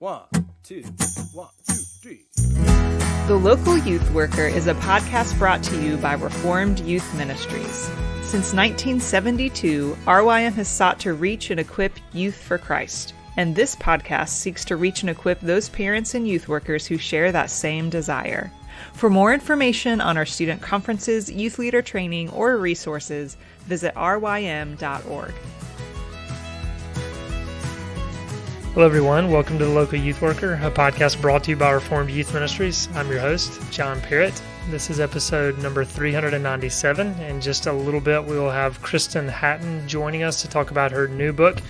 One, two, three. The Local Youth Worker is a podcast brought to you by Reformed Youth Ministries. Since 1972, RYM has sought to reach and equip youth for Christ. And this podcast seeks to reach and equip those parents and youth workers who share that same desire. For more information on our student conferences, youth leader training, or resources, visit rym.org. Hello, everyone. Welcome to The Local Youth Worker, a podcast brought to you by Reformed Youth Ministries. I'm your host, John Parrott. This is episode number 397. In just a little bit, we will have Kristen Hatton joining us to talk about her new book,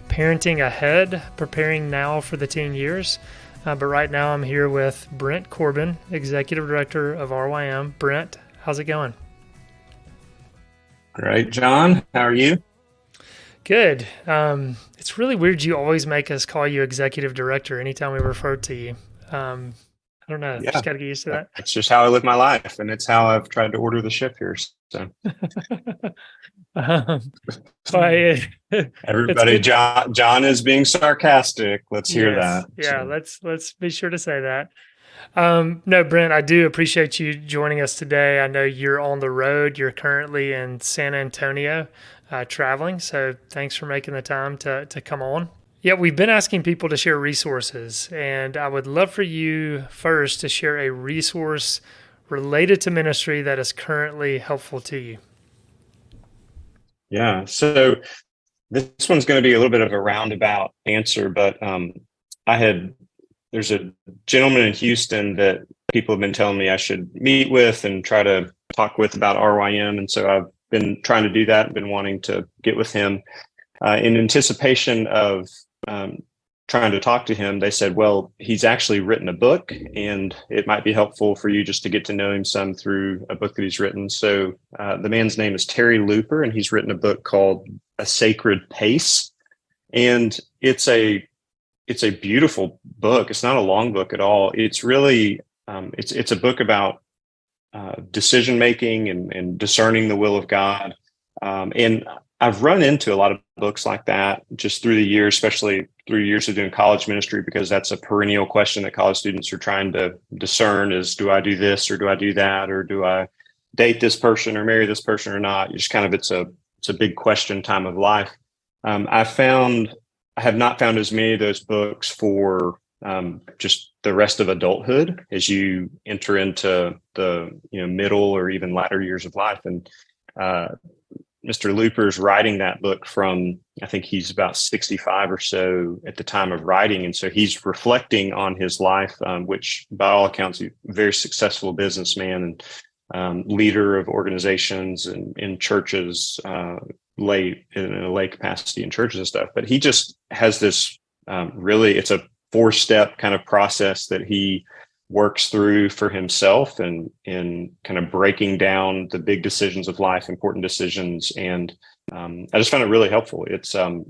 Parenting Ahead, Preparing Now for the Teen Years. But right now, I'm here with Brent Corbin, Executive Director of RYM. Brent, how's it going? Great, John. How are you? Good. It's really weird you always make us call you executive director anytime we refer to you. I don't know. Yeah. Just got to get used to that. It's just how I live my life, and it's how I've tried to order the ship here. So everybody, John is being sarcastic. Let's hear that. Yeah, let's be sure to say that. No, Brent, I do appreciate you joining us today. I know you're on the road. You're currently in San Antonio. Traveling. So thanks for making the time to come on. Yeah, we've been asking people to share resources, and I would love for you first to share a resource related to ministry that is currently helpful to you. Yeah, so this one's going to be a little bit of a roundabout answer, but there's a gentleman in Houston that people have been telling me I should meet with and try to talk with about RYM, and so I've been trying to do that, been wanting to get with him. In anticipation of trying to talk to him, they said, well, he's actually written a book and it might be helpful for you just to get to know him some through a book that he's written. So the man's name is Terry Looper, and he's written a book called A Sacred Pace. And it's a beautiful book. It's not a long book at all. It's really, it's a book about decision making and discerning the will of God. And I've run into a lot of books like that just through the years, especially through years of doing college ministry, because that's a perennial question that college students are trying to discern is, do I do this or do I do that? Or do I date this person or marry this person or not? You just kind of, it's a big question time of life. I have not found as many of those books for just the rest of adulthood as you enter into the middle or even latter years of life. And Mr. Looper's writing that book from, I think he's about 65 or so at the time of writing. And so he's reflecting on his life, which by all accounts, he's a very successful businessman and leader of organizations and in churches, in a lay capacity in churches and stuff. But he just has this really, it's a 4-step kind of process that he works through for himself and in kind of breaking down the big decisions of life, important decisions. And I just found it really helpful. It's well,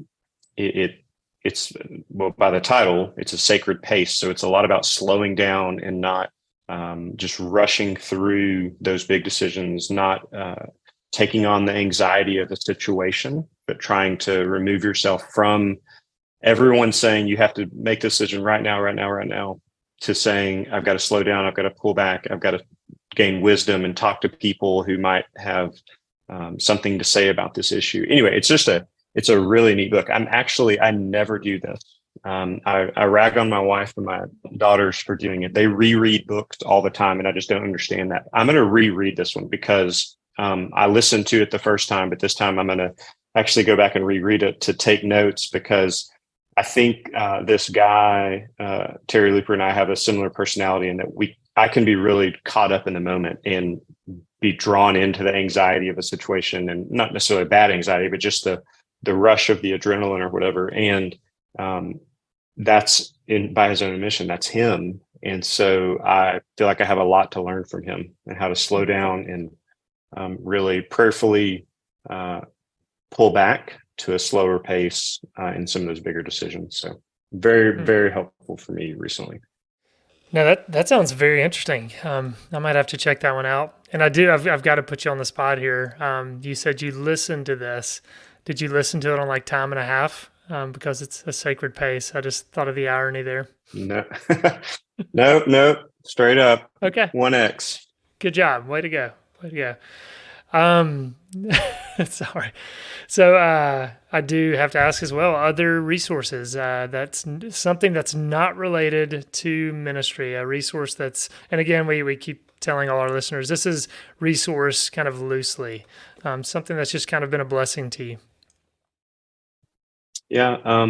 by the title, it's a sacred pace. So it's a lot about slowing down and not just rushing through those big decisions, not taking on the anxiety of the situation, but trying to remove yourself from everyone saying you have to make the decision right now, to saying, I've got to slow down, I've got to pull back, I've got to gain wisdom and talk to people who might have something to say about this issue. Anyway, it's a really neat book. I never do this. I rag on my wife and my daughters for doing it. They reread books all the time, and I just don't understand that. I'm going to reread this one because I listened to it the first time, but this time I'm going to actually go back and reread it to take notes, because I think this guy, Terry Looper, and I have a similar personality in that I can be really caught up in the moment and be drawn into the anxiety of a situation, and not necessarily bad anxiety, but just the rush of the adrenaline or whatever. And that's by his own admission, that's him. And so I feel like I have a lot to learn from him and how to slow down and really prayerfully pull back to a slower pace in some of those bigger decisions. So very, very helpful for me recently. No, that sounds very interesting. I might have to check that one out. And I've got to put you on the spot here. You said you listened to this. Did you listen to it on like time and a half because it's a sacred pace. I just thought of the irony there. No, no, straight up. Okay. 1X. Good job. Way to go. Way to go. Sorry. So I do have to ask as well, other resources, that's something that's not related to ministry, a resource that's, and again, we keep telling all our listeners, this is resource kind of loosely, something that's just kind of been a blessing to you. Yeah.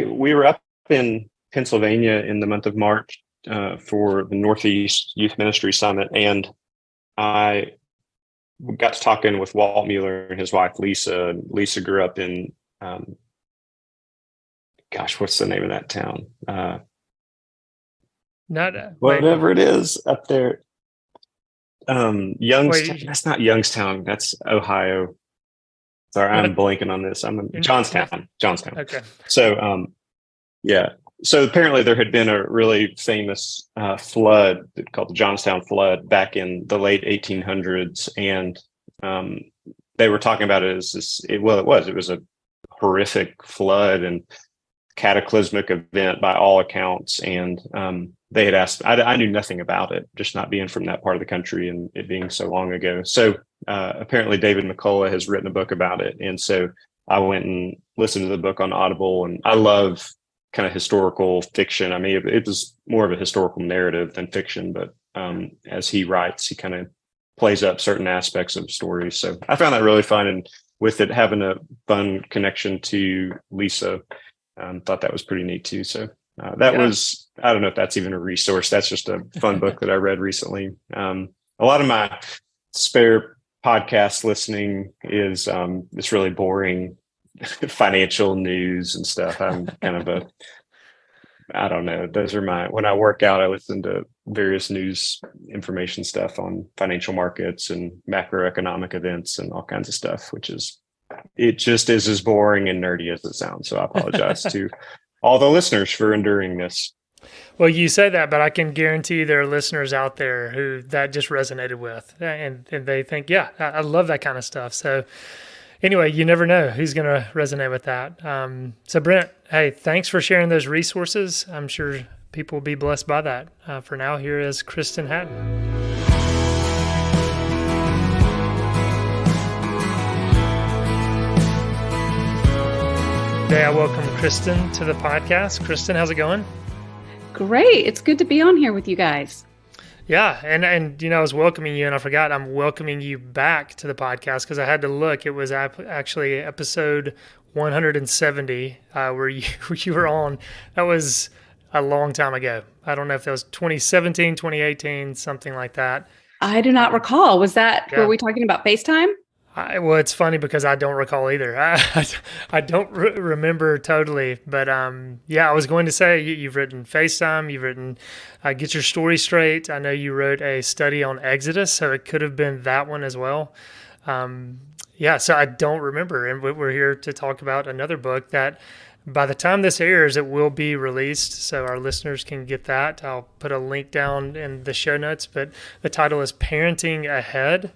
We were up in Pennsylvania in the month of March for the Northeast Youth Ministry Summit, and I got to talking with Walt Mueller and his wife, Lisa. Lisa grew up in, what's the name of that town? Whatever it is up there. Youngstown. That's not Youngstown. That's Ohio. Sorry, I'm blanking on this. I'm in Johnstown. Okay. So, yeah. So apparently there had been a really famous flood called the Johnstown flood back in the late 1800s, and they were talking about it as it was a horrific flood and cataclysmic event by all accounts. And they had asked, I knew nothing about it, just not being from that part of the country and it being so long ago. So apparently David McCullough has written a book about it, and so I went and listened to the book on Audible, and I love kind of historical fiction. I mean, it was more of a historical narrative than fiction, but as he writes, he kind of plays up certain aspects of stories. So I found that really fun, and with it having a fun connection to Lisa, thought that was pretty neat too. So was, I don't know if that's even a resource. That's just a fun book that I read recently. A lot of my spare podcast listening is this really boring financial news and stuff. I'm kind of I don't know. Those are when I work out, I listen to various news information stuff on financial markets and macroeconomic events and all kinds of stuff, it just is as boring and nerdy as it sounds. So I apologize to all the listeners for enduring this. Well, you say that, but I can guarantee there are listeners out there who that just resonated with, and they think, yeah, I love that kind of stuff. So anyway, you never know who's going to resonate with that. So Brent, hey, thanks for sharing those resources. I'm sure people will be blessed by that. For now, here is Kristen Hatton. Today, I welcome Kristen to the podcast. Kristen, how's it going? Great. It's good to be on here with you guys. Yeah. And I was welcoming you, and I forgot I'm welcoming you back to the podcast because I had to look. It was actually episode 170 where you were on. That was a long time ago. I don't know if that was 2017, 2018, something like that. I do not recall. Was that, were we talking about FaceTime? Well, it's funny because I don't recall either. I don't remember totally, but I was going to say you've written FaceTime, you've written Get Your Story Straight. I know you wrote a study on Exodus, so it could have been that one as well. So I don't remember, and we're here to talk about another book that by the time this airs, it will be released, so our listeners can get that. I'll put a link down in the show notes, but the title is Parenting Ahead.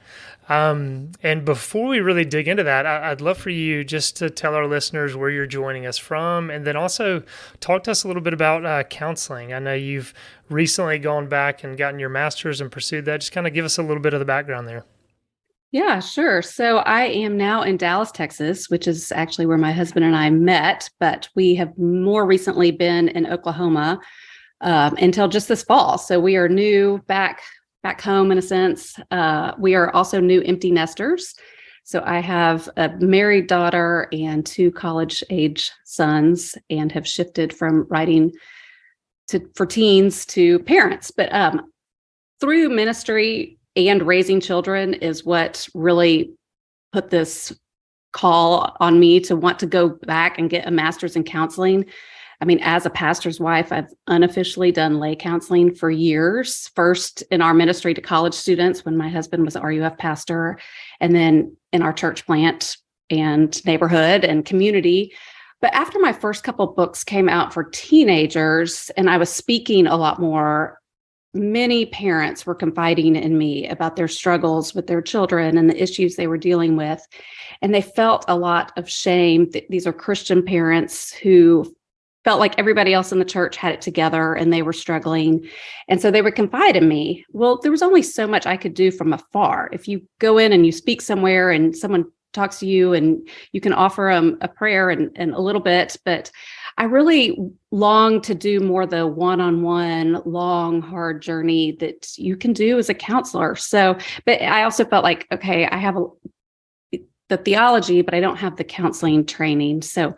And before we really dig into that, I'd love for you just to tell our listeners where you're joining us from, and then also talk to us a little bit about counseling. I know you've recently gone back and gotten your master's and pursued that. Just kind of give us a little bit of the background there. Yeah, sure. So I am now in Dallas, Texas, which is actually where my husband and I met, but we have more recently been in Oklahoma until just this fall. So we are new back home in a sense. We are also new empty nesters. So I have a married daughter and 2 college-age sons, and have shifted from writing for teens to parents. But through ministry and raising children is what really put this call on me to want to go back and get a master's in counseling. I mean, as a pastor's wife, I've unofficially done lay counseling for years, first in our ministry to college students when my husband was an RUF pastor, and then in our church plant and neighborhood and community. But after my first couple of books came out for teenagers and I was speaking a lot more, many parents were confiding in me about their struggles with their children and the issues they were dealing with. And they felt a lot of shame. These are Christian parents who felt like everybody else in the church had it together and they were struggling. And so they would confide in me. Well, there was only so much I could do from afar. If you go in and you speak somewhere and someone talks to you and you can offer them a prayer and a little bit, but I really long to do more the one-on-one, long, hard journey that you can do as a counselor. So, but I also felt like, okay, I have the theology, but I don't have the counseling training. So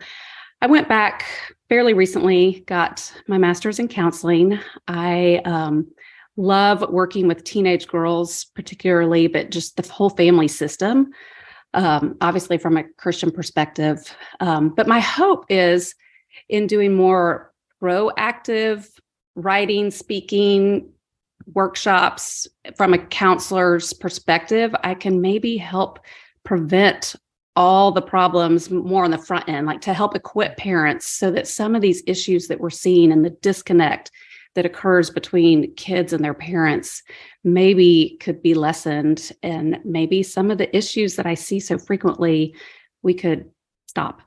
I went back fairly recently, got my master's in counseling. I love working with teenage girls particularly, but just the whole family system, obviously from a Christian perspective. But my hope is in doing more proactive writing, speaking, workshops from a counselor's perspective, I can maybe help prevent all the problems more on the front end, like to help equip parents so that some of these issues that we're seeing and the disconnect that occurs between kids and their parents maybe could be lessened. And maybe some of the issues that I see so frequently, we could stop.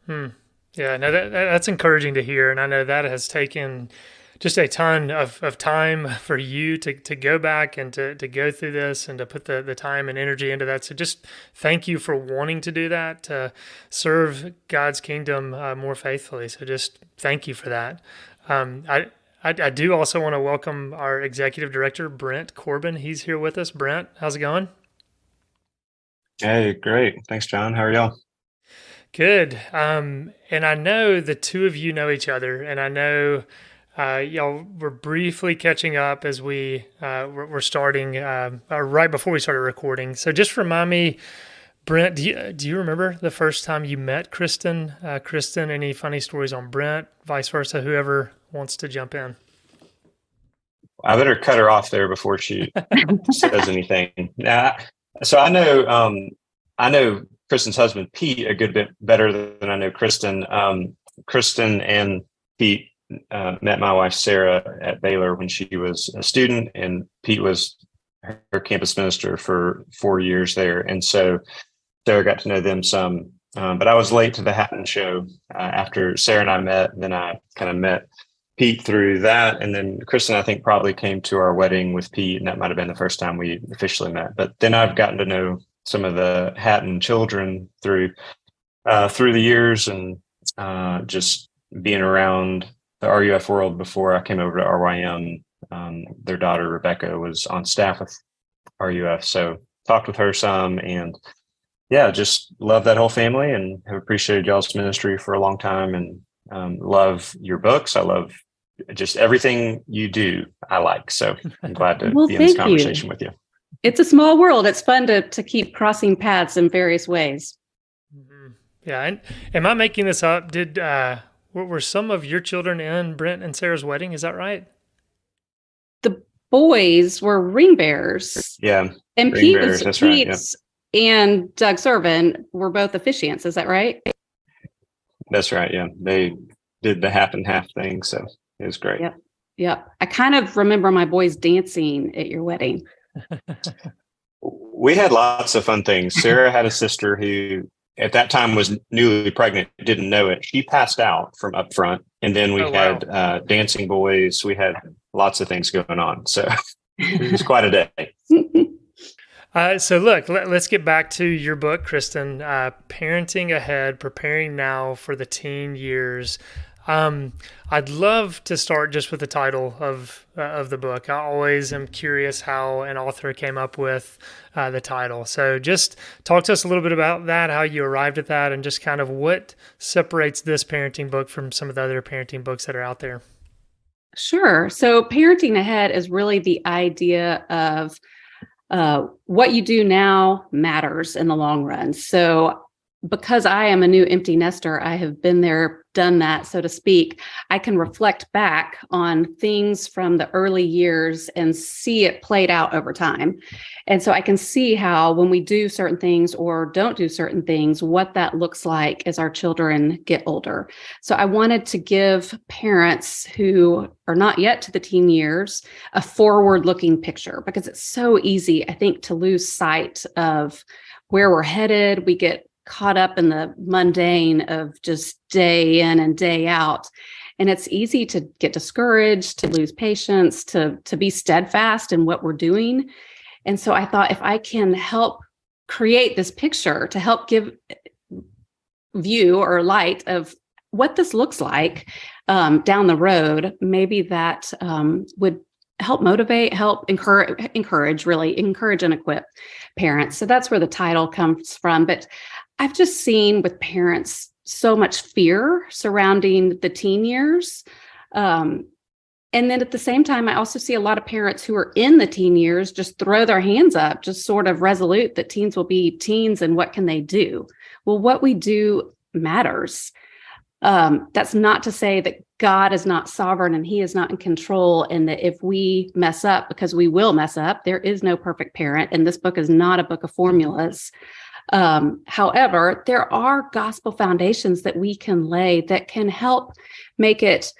Yeah, no, that's encouraging to hear. And I know that has taken just a ton of time for you to go back and to go through this and to put the time and energy into that. So just thank you for wanting to do that, to serve God's kingdom more faithfully. So just thank you for that. I do also want to welcome our executive director, Brent Corbin. He's here with us. Brent, how's it going? Hey, great. Thanks, John. How are y'all? Good. And I know the two of you know each other, and I know y'all were briefly catching up as we were starting, right before we started recording. So just remind me, Brent, do you remember the first time you met Kristen? Kristen, any funny stories on Brent, vice versa, whoever wants to jump in? I better cut her off there before she says anything. So I know Kristen's husband, Pete, a good bit better than I know Kristen. Kristen and Pete met my wife, Sarah, at Baylor when she was a student, and Pete was her campus minister for 4 years there. And so Sarah got to know them some, but I was late to the Hatton show after Sarah and I met. And then I kind of met Pete through that. And then Kristen, I think, probably came to our wedding with Pete, and that might have been the first time we officially met. But then I've gotten to know some of the Hatton children through the years, and just being around the RUF world before I came over to RYM. Their daughter, Rebecca, was on staff with RUF. So talked with her some, and yeah, just love that whole family and have appreciated y'all's ministry for a long time, and love your books. I love just everything you do. I like. So I'm glad to be in this conversation with you. It's a small world. It's fun to keep crossing paths in various ways. Mm-hmm. Yeah. And am I making this up? Were some of your children in Brent and Sarah's wedding? Is that right? The boys were ring bearers. Yeah. And Pete's right, and Doug Servin were both officiants. Is that right? That's right. Yeah. They did the half and half thing. So it was great. Yep. I kind of remember my boys dancing at your wedding. We had lots of fun things. Sarah had a sister who at that time was newly pregnant, didn't know it. She passed out from up front. And then we had dancing boys. We had lots of things going on. So it was quite a day. So look, let's get back to your book, Kristen, Parenting Ahead, Preparing Now for the Teen Years. I'd love to start just with the title of the book. I always am curious how an author came up with the title. So just talk to us a little bit about that, how you arrived at that, and just kind of what separates this parenting book from some of the other parenting books that are out there. Sure. So Parenting Ahead is really the idea of what you do now matters in the long run. So because I am a new empty nester, I have been there, done that, so to speak. I can reflect back on things from the early years and see it played out over time. And so I can see how when we do certain things or don't do certain things, what that looks like as our children get older. So I wanted to give parents who are not yet to the teen years a forward-looking picture, because it's so easy, I think, to lose sight of where we're headed. We get caught up in the mundane of just day in and day out. And it's easy to get discouraged, to lose patience, to be steadfast in what we're doing. And so I thought, if I can help create this picture to help give view or light of what this looks like down the road, maybe that would help motivate, help encourage and equip parents. So that's where the title comes from. But I've just seen with parents so much fear surrounding the teen years. And then at the same time, I also see a lot of parents who are in the teen years just throw their hands up, just sort of resolute that teens will be teens and what can they do? Well, what we do matters. That's not to say that God is not sovereign and he is not in control, and that if we mess up, because we will mess up, there is no perfect parent. And this book is not a book of formulas. However, there are gospel foundations that we can lay that can help make it,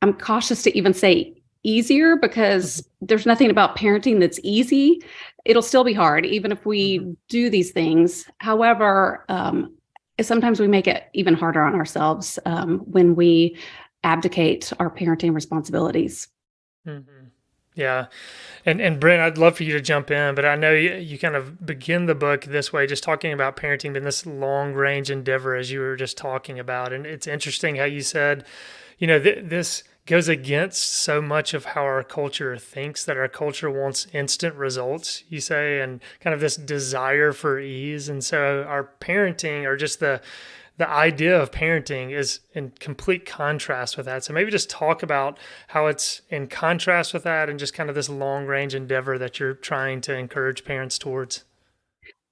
I'm cautious to even say easier, because there's nothing about parenting that's easy. It'll still be hard, even if we do these things. However, sometimes we make it even harder on ourselves when we abdicate our parenting responsibilities. Mm-hmm. Yeah. And Brent, I'd love for you to jump in, but I know you kind of begin the book this way, just talking about parenting being this long range endeavor, as you were just talking about. And it's interesting how you said, this goes against so much of how our culture thinks, that our culture wants instant results, you say, and kind of this desire for ease. And so our parenting, or just the idea of parenting, is in complete contrast with that. So maybe just talk about how it's in contrast with that, and just kind of this long range endeavor that you're trying to encourage parents towards.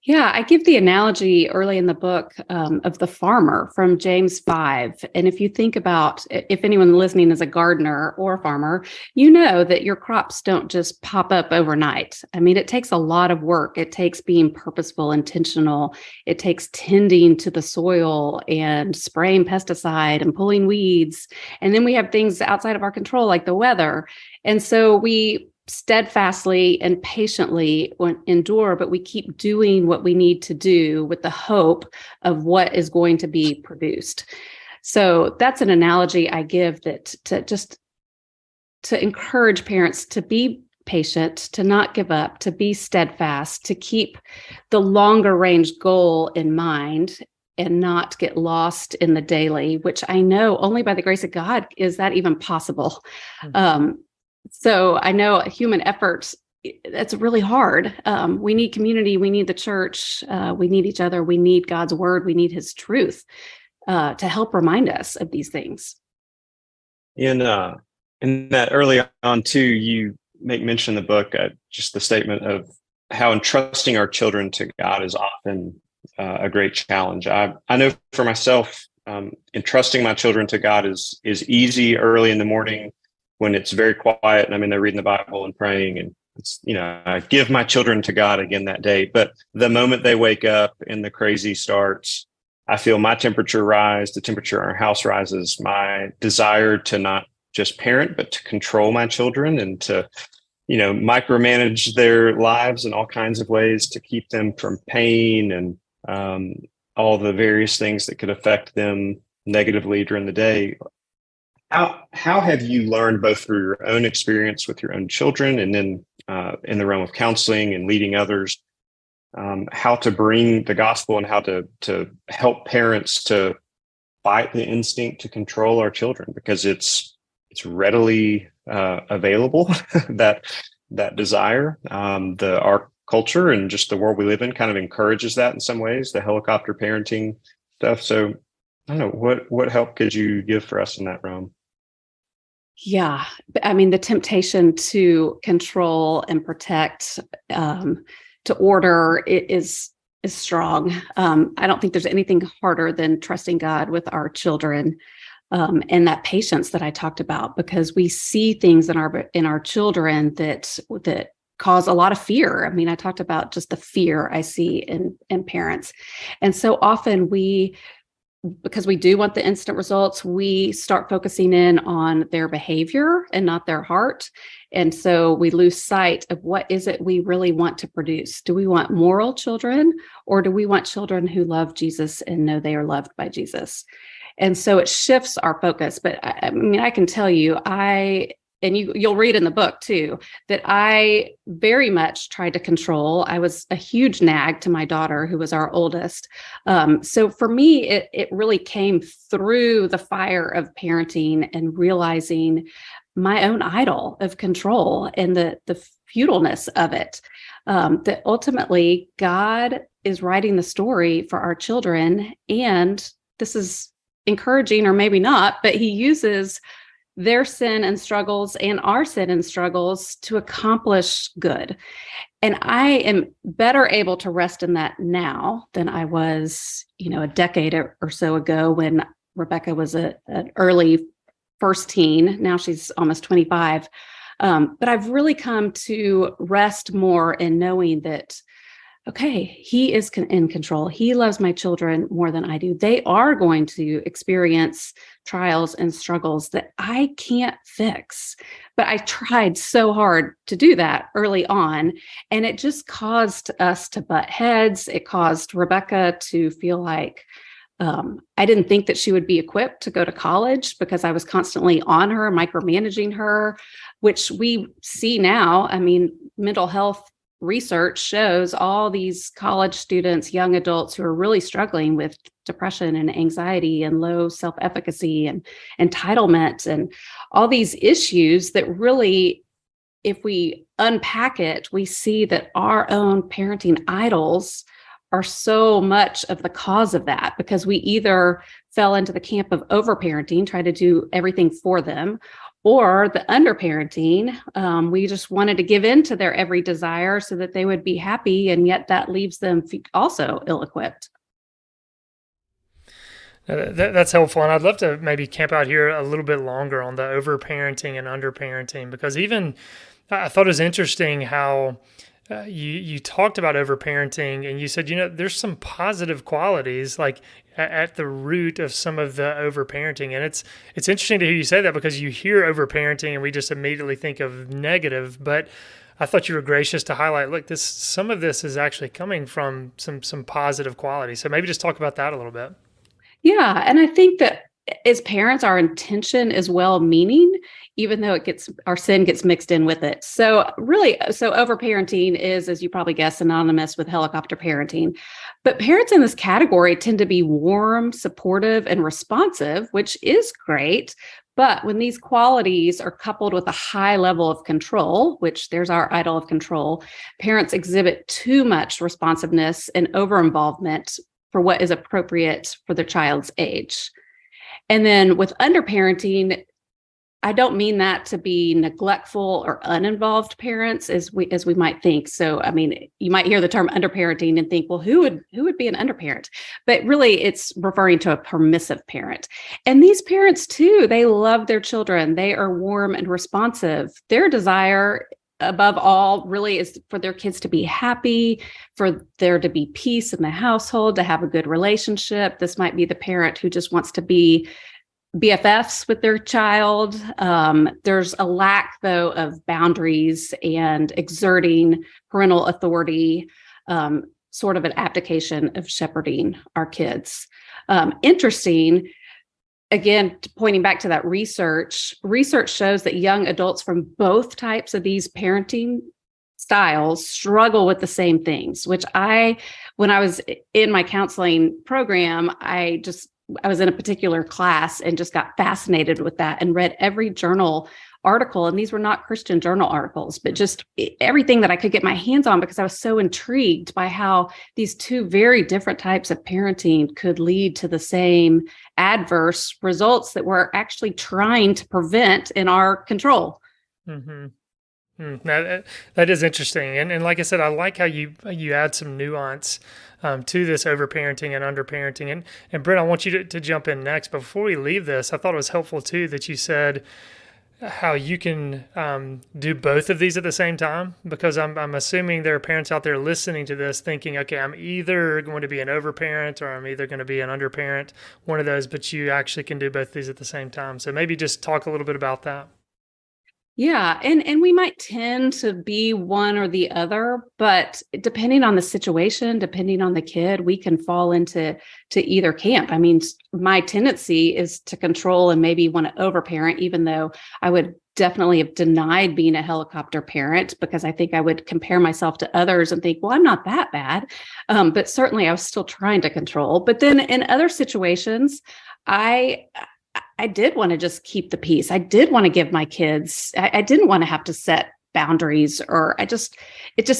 Yeah, I give the analogy early in the book of the farmer from James 5. And if you think about, if anyone listening is a gardener or a farmer, you know that your crops don't just pop up overnight. I mean, it takes a lot of work. It takes being purposeful, intentional. It takes tending to the soil and spraying pesticide and pulling weeds. And then we have things outside of our control, like the weather. And so we steadfastly and patiently endure, but we keep doing what we need to do with the hope of what is going to be produced. So that's an analogy I give, that to encourage parents to be patient, to not give up, to be steadfast, to keep the longer range goal in mind, and not get lost in the daily, which I know only by the grace of God is that even possible. So I know human efforts, that's really hard. We need community. We need the church. We need each other. We need God's word. We need his truth to help remind us of these things. In that early on too, you make mention in the book, just the statement of how entrusting our children to God is often a great challenge. I know for myself, entrusting my children to God is easy early in the morning, when it's very quiet and I'm in there reading the Bible and praying, and it's, I give my children to God again that day. But the moment they wake up and the crazy starts, I feel my temperature rise, the temperature in our house rises, my desire to not just parent, but to control my children and to, micromanage their lives in all kinds of ways to keep them from pain and all the various things that could affect them negatively during the day. How have you learned, both through your own experience with your own children and then in the realm of counseling and leading others, how to bring the gospel and how to help parents to fight the instinct to control our children, because it's readily available, that desire. Our culture and just the world we live in kind of encourages that in some ways, the helicopter parenting stuff. So I don't know, what help could you give for us in that realm? Yeah, I mean, the temptation to control and protect, to order, it is is strong. I don't think there's anything harder than trusting God with our children, and that patience that I talked about, because we see things in our children that cause a lot of fear. I mean, I talked about just the fear I see in parents, and so often because we do want the instant results, we start focusing in on their behavior and not their heart. And so we lose sight of what is it we really want to produce. Do we want moral children, or do we want children who love Jesus and know they are loved by Jesus? And so it shifts our focus. But I mean, I can tell you, you'll read in the book too, that I very much tried to control. I was a huge nag to my daughter, who was our oldest. So for me, it really came through the fire of parenting and realizing my own idol of control and the futileness of it. That ultimately God is writing the story for our children. And this is encouraging, or maybe not, but he uses their sin and struggles and our sin and struggles to accomplish good. And I am better able to rest in that now than I was, a decade or so ago, when Rebecca was an early first teen. Now she's almost 25. But I've really come to rest more in knowing that, okay, he is in control. He loves my children more than I do. They are going to experience trials and struggles that I can't fix. But I tried so hard to do that early on, and it just caused us to butt heads. It caused Rebecca to feel like I didn't think that she would be equipped to go to college, because I was constantly on her, micromanaging her, which we see now. I mean, mental health research shows all these college students, young adults who are really struggling with depression and anxiety and low self-efficacy and entitlement and all these issues that really, if we unpack it, we see that our own parenting idols are so much of the cause of that, because we either fell into the camp of overparenting, try to do everything for them, or the underparenting. We just wanted to give in to their every desire so that they would be happy, and yet that leaves them also ill-equipped. That's helpful. And I'd love to maybe camp out here a little bit longer on the overparenting and underparenting, because even I thought it was interesting how you talked about overparenting, and you said, there's some positive qualities like at the root of some of the overparenting. And it's interesting to hear you say that, because you hear overparenting and we just immediately think of negative, but I thought you were gracious to highlight, look, some of this is actually coming from some positive qualities. So maybe just talk about that a little bit. Yeah. And I think that as parents, our intention is well-meaning, even though our sin gets mixed in with it. So overparenting is, as you probably guessed, synonymous with helicopter parenting. But parents in this category tend to be warm, supportive, and responsive, which is great. But when these qualities are coupled with a high level of control, which there's our idol of control, parents exhibit too much responsiveness and over-involvement for what is appropriate for their child's age. And then with underparenting, I don't mean that to be neglectful or uninvolved parents as we might think. So, I mean, you might hear the term underparenting and think, well, who would be an underparent? But really, it's referring to a permissive parent. And these parents too, they love their children. They are warm and responsive. Their desire, above all, really is for their kids to be happy, for there to be peace in the household, to have a good relationship. This might be the parent who just wants to be BFFs with their child. There's a lack, though, of boundaries and exerting parental authority, sort of an abdication of shepherding our kids. Interesting. Again, pointing back to that research shows that young adults from both types of these parenting styles struggle with the same things, which when I was in my counseling program, I was in a particular class and just got fascinated with that and read every journal article. And these were not Christian journal articles, but just everything that I could get my hands on, because I was so intrigued by how these two very different types of parenting could lead to the same adverse results that we're actually trying to prevent in our control. Mm-hmm. That is interesting, and like I said, I like how you add some nuance to this overparenting and underparenting, and Brent, I want you to jump in next. But before we leave this, I thought it was helpful too that you said how you can do both of these at the same time, because I'm assuming there are parents out there listening to this thinking, okay, I'm either going to be an overparent or I'm either going to be an underparent, one of those, but you actually can do both of these at the same time. So maybe just talk a little bit about that. Yeah, and we might tend to be one or the other, but depending on the situation, depending on the kid, we can fall into either camp. I mean, my tendency is to control and maybe want to overparent, even though I would definitely have denied being a helicopter parent, because I think I would compare myself to others and think, well, I'm not that bad. But certainly I was still trying to control. But then in other situations, I did want to just keep the peace. I did want to give my kids, I didn't want to have to set boundaries, or it just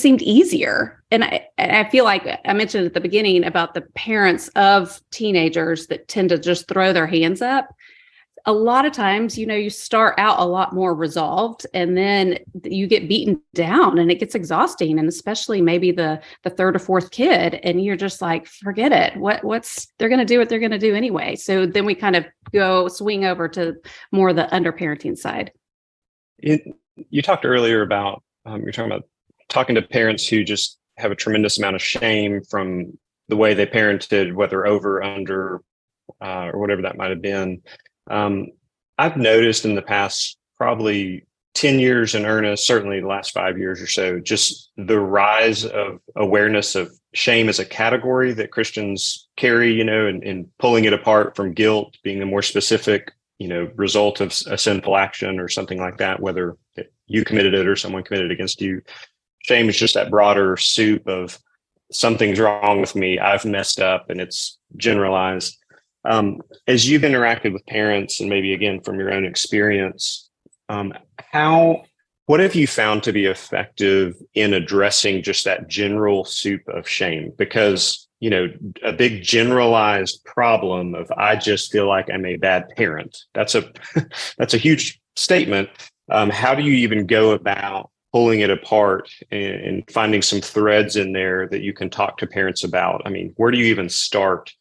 seemed easier. And I feel like I mentioned at the beginning about the parents of teenagers that tend to just throw their hands up. A lot of times, you start out a lot more resolved, and then you get beaten down and it gets exhausting. And especially maybe the third or fourth kid, and you're just like, forget it. They're going to do what they're going to do anyway. So then we kind of swing over to more the underparenting side. You talked earlier about, you're talking about talking to parents who just have a tremendous amount of shame from the way they parented, whether over, under, or whatever that might have been. I've noticed in the past probably 10 years in earnest, certainly the last 5 years or so, just the rise of awareness of shame as a category that Christians carry, and pulling it apart from guilt being a more specific, result of a sinful action or something like that, whether you committed it or someone committed it against you. Shame is just that broader soup of something's wrong with me, I've messed up, and it's generalized. As you've interacted with parents, and maybe again from your own experience, what have you found to be effective in addressing just that general soup of shame? Because, a big generalized problem of I just feel like I'm a bad parent. That's a huge statement. How do you even go about pulling it apart and finding some threads in there that you can talk to parents about? I mean, where do you even start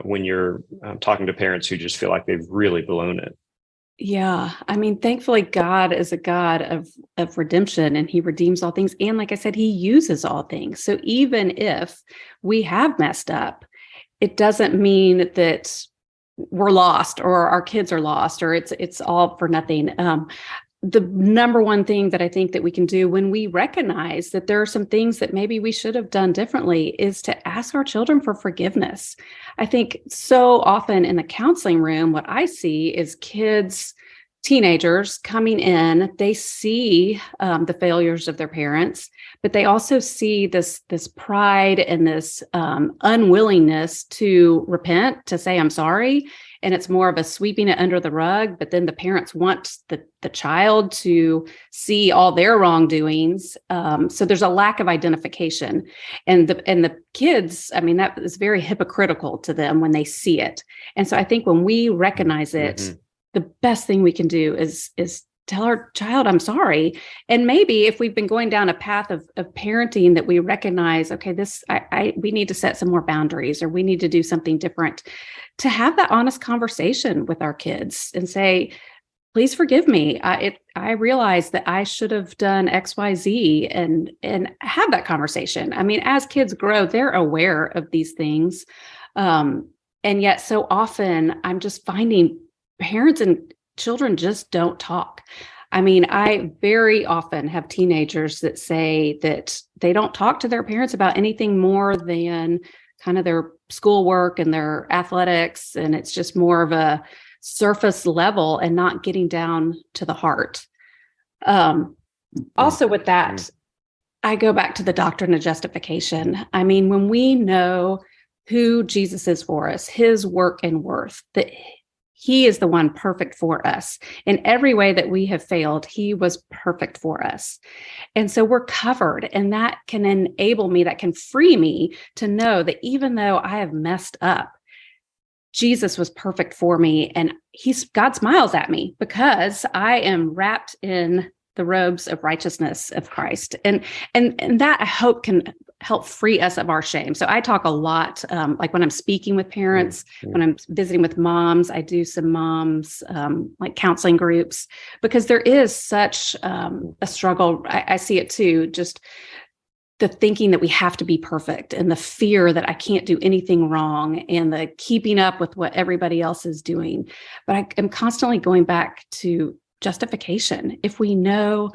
when you're talking to parents who just feel like they've really blown it? Yeah. I mean, thankfully, God is a God of redemption, and he redeems all things. And like I said, he uses all things. So even if we have messed up, it doesn't mean that we're lost or our kids are lost or it's all for nothing. The number one thing that I think that we can do when we recognize that there are some things that maybe we should have done differently is to ask our children for forgiveness. I think so often in the counseling room, what I see is kids, teenagers coming in, they see the failures of their parents, but they also see this pride and this unwillingness to repent, to say, I'm sorry. And it's more of a sweeping it under the rug. But then the parents want the child to see all their wrongdoings. So there's a lack of identification. And the kids, I mean, that is very hypocritical to them when they see it. And so I think when we recognize it, the best thing we can do is tell our child, I'm sorry. And maybe if we've been going down a path of parenting that we recognize, okay, we need to set some more boundaries, or we need to do something different, to have that honest conversation with our kids and say, please forgive me. I realize that I should have done X, Y, Z, and have that conversation. I mean, as kids grow, they're aware of these things. And yet so often I'm just finding parents and children just don't talk. I mean, I very often have teenagers that say that they don't talk to their parents about anything more than kind of their schoolwork and their athletics. And it's just more of a surface level and not getting down to the heart. Also with that, I go back to the doctrine of justification. I mean, when we know who Jesus is for us, his work and worth, that he is the one perfect for us. In every way that we have failed, he was perfect for us. And so we're covered, and that can enable me, that can free me to know that even though I have messed up, Jesus was perfect for me. And God smiles at me because I am wrapped in the robes of righteousness of Christ. And that I hope can help free us of our shame. So I talk a lot, like when I'm speaking with parents, when I'm visiting with moms, I do some moms, like counseling groups, because there is such a struggle. I see it too, just the thinking that we have to be perfect and the fear that I can't do anything wrong and the keeping up with what everybody else is doing. But I am constantly going back to justification. If we know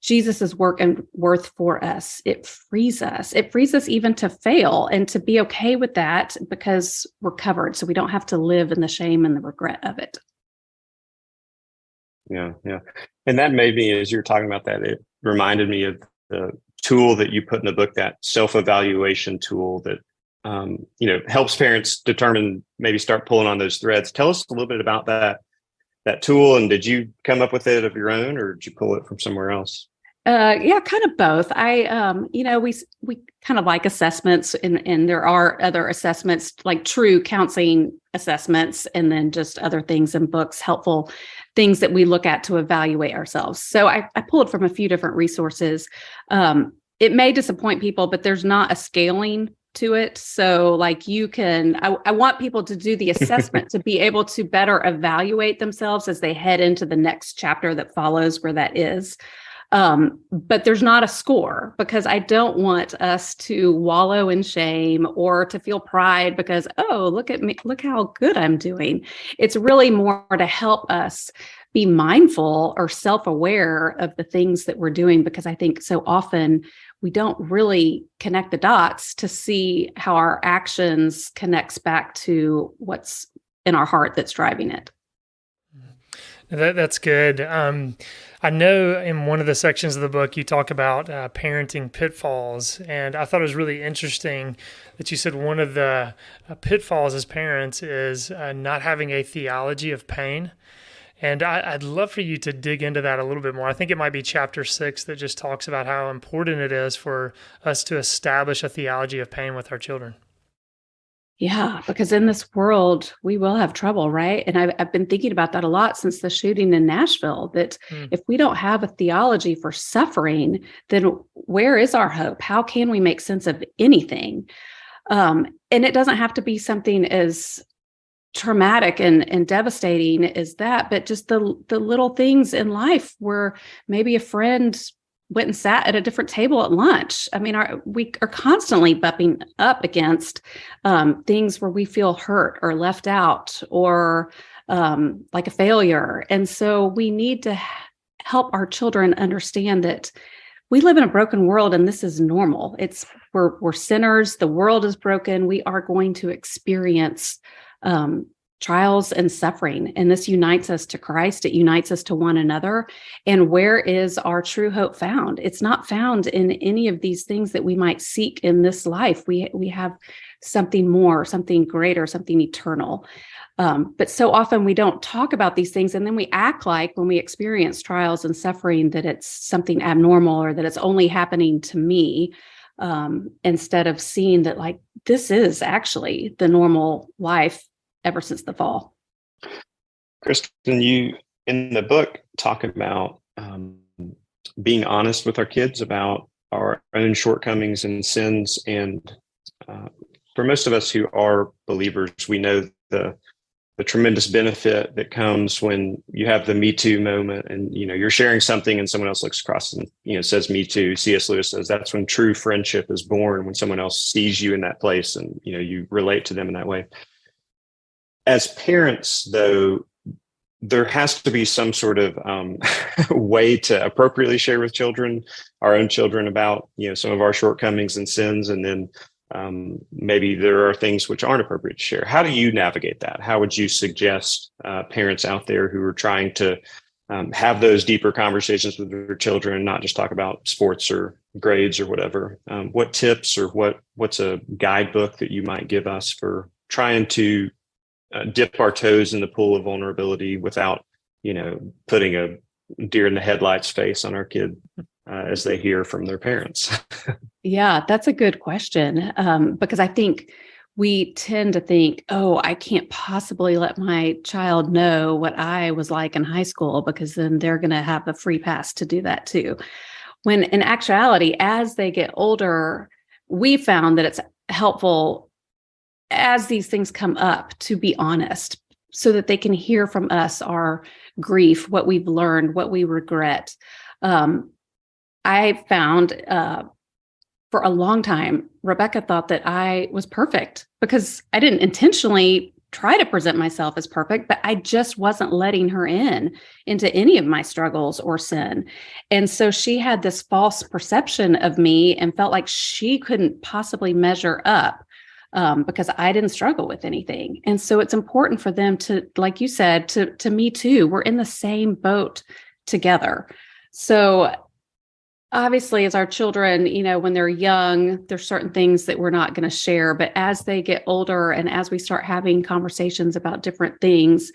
Jesus's work and worth for us, it frees us. It frees us even to fail and to be okay with that because we're covered. So we don't have to live in the shame and the regret of it. Yeah. And that made me, as you're talking about that, it reminded me of the tool that you put in the book, that self-evaluation tool that, helps parents determine, maybe start pulling on those threads. Tell us a little bit about that tool. And did you come up with it of your own, or did you pull it from somewhere else? Yeah, kind of both. We kind of like assessments, and there are other assessments, like true counseling assessments, and then just other things in books, helpful things that we look at to evaluate ourselves. So I pulled from a few different resources. It may disappoint people, but there's not a scaling to it. So like I want people to do the assessment to be able to better evaluate themselves as they head into the next chapter that follows where that is. But there's not a score, because I don't want us to wallow in shame or to feel pride because, oh, look at me, look how good I'm doing. It's really more to help us be mindful or self-aware of the things that we're doing, because I think so often we don't really connect the dots to see how our actions connects back to what's in our heart that's driving it. That's good. I know in one of the sections of the book, you talk about parenting pitfalls. And I thought it was really interesting that you said one of the pitfalls as parents is not having a theology of pain. And I'd love for you to dig into that a little bit more. I think it might be chapter 6 that just talks about how important it is for us to establish a theology of pain with our children. Yeah, because in this world, we will have trouble, right? And I've been thinking about that a lot since the shooting in Nashville, that if we don't have a theology for suffering, then where is our hope? How can we make sense of anything? And it doesn't have to be something as traumatic and devastating as that, but just the little things in life where maybe a friend went and sat at a different table at lunch. I mean, we are constantly bumping up against things where we feel hurt or left out or like a failure. And so we need to help our children understand that we live in a broken world and this is normal. We're sinners. The world is broken. We are going to experience trials and suffering. And this unites us to Christ. It unites us to one another. And where is our true hope found? It's not found in any of these things that we might seek in this life. We have something more, something greater, something eternal. But so often we don't talk about these things. And then we act like when we experience trials and suffering that it's something abnormal or that it's only happening to me, instead of seeing that like this is actually the normal life ever since the fall. Kristen, you in the book talk about being honest with our kids about our own shortcomings and sins. And for most of us who are believers, we know the tremendous benefit that comes when you have the Me Too moment and, you're sharing something and someone else looks across and, says Me Too. C.S. Lewis says that's when true friendship is born, when someone else sees you in that place and, you relate to them in that way. As parents, though, there has to be some sort of way to appropriately share with our own children about, some of our shortcomings and sins. And then maybe there are things which aren't appropriate to share. How do you navigate that? How would you suggest parents out there who are trying to have those deeper conversations with their children, not just talk about sports or grades or whatever? What tips or what's a guidebook that you might give us for trying to dip our toes in the pool of vulnerability without, putting a deer in the headlights face on our kid as they hear from their parents? Yeah, that's a good question. Because I think we tend to think, oh, I can't possibly let my child know what I was like in high school, because then they're going to have a free pass to do that too. When in actuality, as they get older, we found that it's helpful as these things come up to be honest, so that they can hear from us our grief, what we've learned, what we regret. I found for a long time, Rebecca thought that I was perfect because I didn't intentionally try to present myself as perfect, but I just wasn't letting her into any of my struggles or sin. And so she had this false perception of me and felt like she couldn't possibly measure up because I didn't struggle with anything. And so it's important for them to, like you said, to me too, we're in the same boat together. So obviously, as our children, when they're young, there's certain things that we're not going to share. But as they get older and as we start having conversations about different things,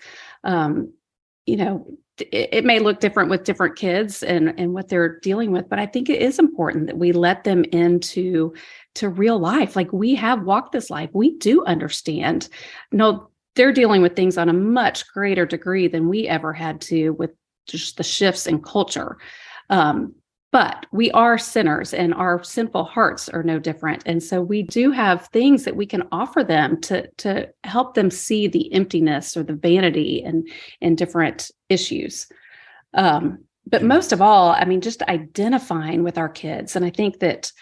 it may look different with different kids and what they're dealing with. But I think it is important that we let them into real life. Like, we have walked this life. We do understand. No, they're dealing with things on a much greater degree than we ever had to with just the shifts in culture. But we are sinners and our sinful hearts are no different. And so we do have things that we can offer them to help them see the emptiness or the vanity and different issues. But most of all, I mean, just identifying with our kids. And I think that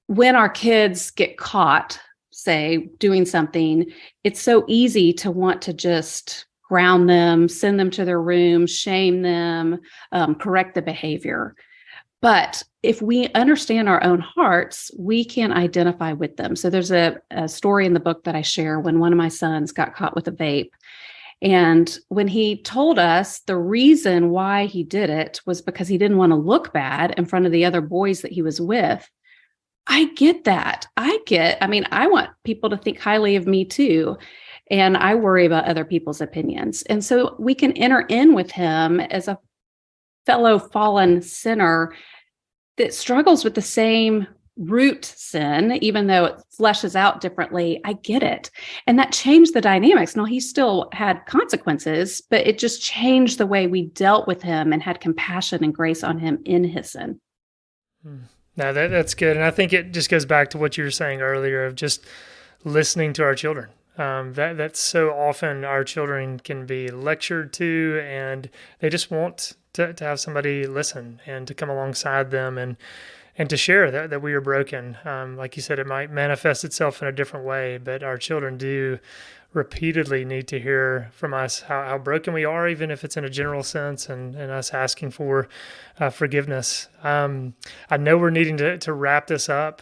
when our kids get caught, say, doing something, it's so easy to want to just ground them, send them to their room, shame them, correct the behavior. But if we understand our own hearts, we can identify with them. So there's a story in the book that I share when one of my sons got caught with a vape. And when he told us the reason why he did it was because he didn't want to look bad in front of the other boys that he was with, I get that. I mean, I want people to think highly of me too. And I worry about other people's opinions. And so we can enter in with him as a fellow fallen sinner that struggles with the same root sin, even though it fleshes out differently. I get it. And that changed the dynamics. Now, he still had consequences, but it just changed the way we dealt with him and had compassion and grace on him in his sin. No, that's good. And I think it just goes back to what you were saying earlier of just listening to our children. That's so often our children can be lectured to, and they just want to have somebody listen and to come alongside them and to share that we are broken. Like you said, it might manifest itself in a different way, but our children do repeatedly need to hear from us how broken we are, even if it's in a general sense, and us asking for forgiveness. I know we're needing to wrap this up.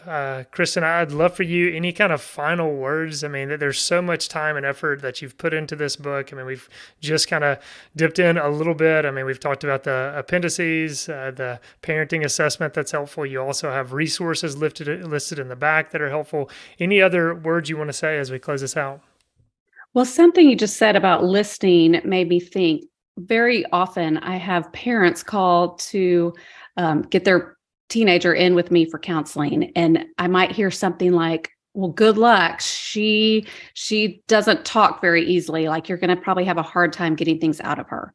Kristen, I'd love for you, any kind of final words. I mean, there's so much time and effort that you've put into this book. I mean, we've just kind of dipped in a little bit. I mean, we've talked about the appendices, the parenting assessment that's helpful. You also have resources listed in the back that are helpful. Any other words you want to say as we close this out? Well, something you just said about listening made me think. Very often I have parents call to get their teenager in with me for counseling. And I might hear something like, well, good luck. She doesn't talk very easily. Like, you're going to probably have a hard time getting things out of her.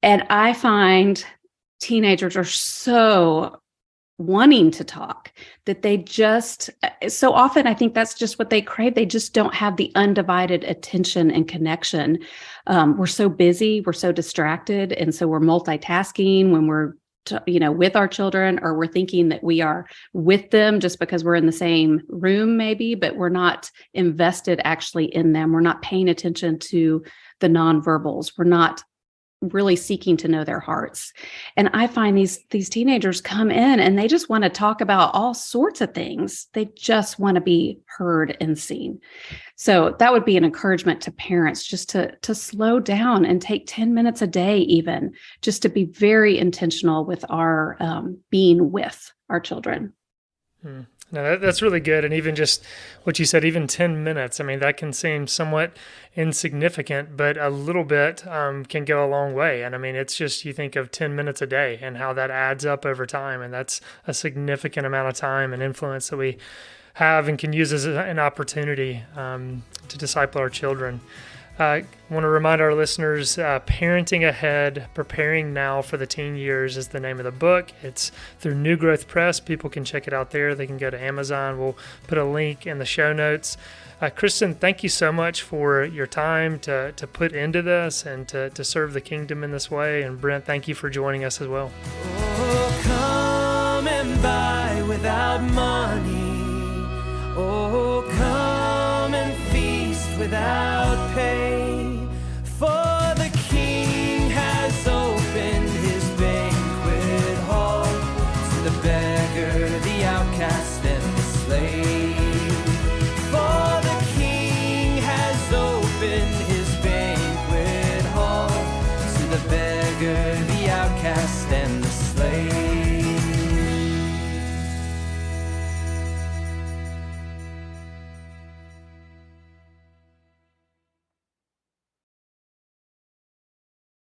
And I find teenagers are so wanting to talk that they just, so often I think that's just what they crave. They just don't have the undivided attention and connection. We're so busy, we're so distracted. And so we're multitasking when we're with our children, or we're thinking that we are with them just because we're in the same room maybe, but we're not invested actually in them. We're not paying attention to the nonverbals. We're not really seeking to know their hearts. And I find these teenagers come in and they just want to talk about all sorts of things. They just want to be heard and seen. So that would be an encouragement to parents, just to slow down and take 10 minutes a day, even just to be very intentional with our being with our children. No, that's really good. And even just what you said, even 10 minutes, I mean, that can seem somewhat insignificant, but a little bit can go a long way. And I mean, it's just, you think of 10 minutes a day and how that adds up over time. And that's a significant amount of time and influence that we have and can use as an opportunity to disciple our children. I want to remind our listeners, Parenting Ahead, Preparing Now for the Teen Years is the name of the book. It's through New Growth Press. People can check it out there. They can go to Amazon. We'll put a link in the show notes. Kristen, thank you so much for your time to put into this and to serve the kingdom in this way. And Brent, thank you for joining us as well. Oh, come and buy without money. Oh, come and feast without pay. For the King has opened his banquet hall to the beggar, the outcast, and the slave. For the King has opened his banquet hall to the beggar, the outcast, and